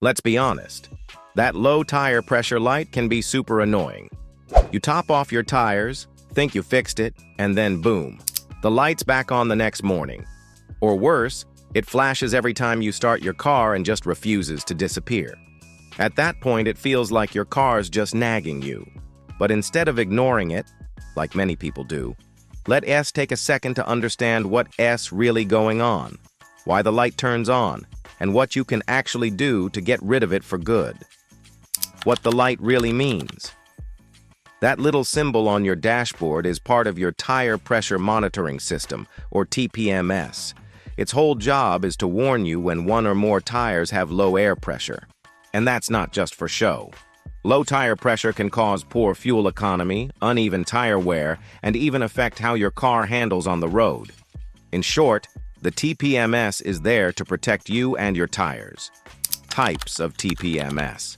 Let's be honest, that low tire pressure light can be super annoying. You top off your tires, think you fixed it, and then boom, the light's back on the next morning. Or worse, it flashes every time you start your car and just refuses to disappear. At that point, it feels like your car's just nagging you. But instead of ignoring it, like many people do, let us take a second to understand what's really going on, why the light turns on, and what you can actually do to get rid of it for good. What the light really means. That little symbol on your dashboard is part of your tire pressure monitoring system, or TPMS. Its whole job is to warn you when one or more tires have low air pressure. And that's not just for show. Low tire pressure can cause poor fuel economy, uneven tire wear, and even affect how your car handles on the road. In short, the TPMS is there to protect you and your tires. Types of TPMS.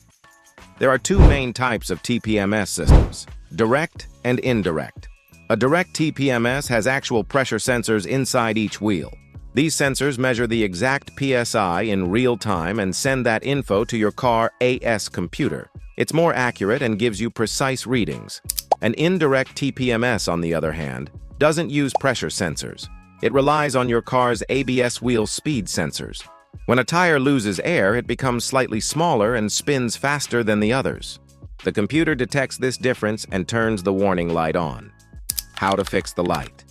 There are two main types of TPMS systems, direct and indirect. A direct TPMS has actual pressure sensors inside each wheel. These sensors measure the exact PSI in real time and send that info to your car's computer. It's more accurate and gives you precise readings. An indirect TPMS, on the other hand, doesn't use pressure sensors. It relies on your car's ABS wheel speed sensors. When a tire loses air, it becomes slightly smaller and spins faster than the others. The computer detects this difference and turns the warning light on. How to fix the light.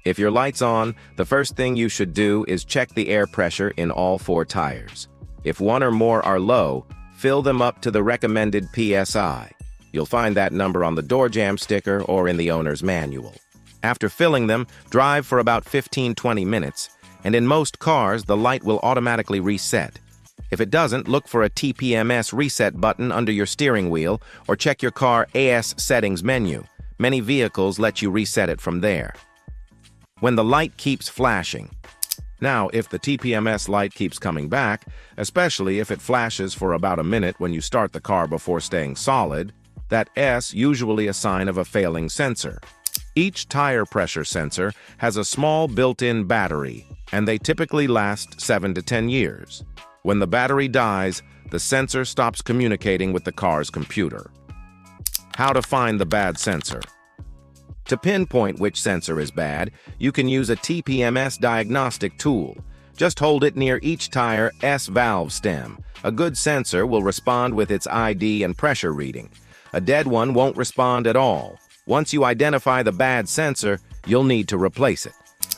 If your light's on, the first thing you should do is check the air pressure in all 4 tires. If one or more are low, fill them up to the recommended PSI. You'll find that number on the door jamb sticker or in the owner's manual. After filling them, drive for about 15-20 minutes, and in most cars, the light will automatically reset. If it doesn't, look for a TPMS reset button under your steering wheel or check your car's settings menu. Many vehicles let you reset it from there. When the light keeps flashing. Now, if the TPMS light keeps coming back, especially if it flashes for about a minute when you start the car before staying solid, that's usually a sign of a failing sensor. Each tire pressure sensor has a small built-in battery, and they typically last 7 to 10 years. When the battery dies, the sensor stops communicating with the car's computer. How to find the bad sensor. To pinpoint which sensor is bad, you can use a TPMS diagnostic tool. Just hold it near each tire's valve stem. A good sensor will respond with its ID and pressure reading. A dead one won't respond at all. Once you identify the bad sensor, you'll need to replace it.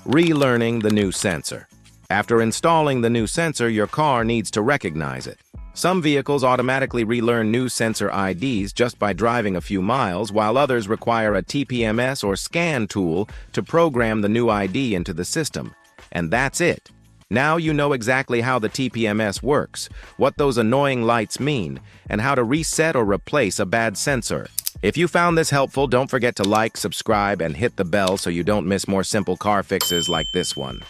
Relearning the new sensor. After installing the new sensor, your car needs to recognize it. Some vehicles automatically relearn new sensor IDs just by driving a few miles, while others require a TPMS or scan tool to program the new ID into the system. And that's it. Now you know exactly how the TPMS works, what those annoying lights mean, and how to reset or replace a bad sensor. If you found this helpful, don't forget to like, subscribe, and hit the bell so you don't miss more simple car fixes like this one.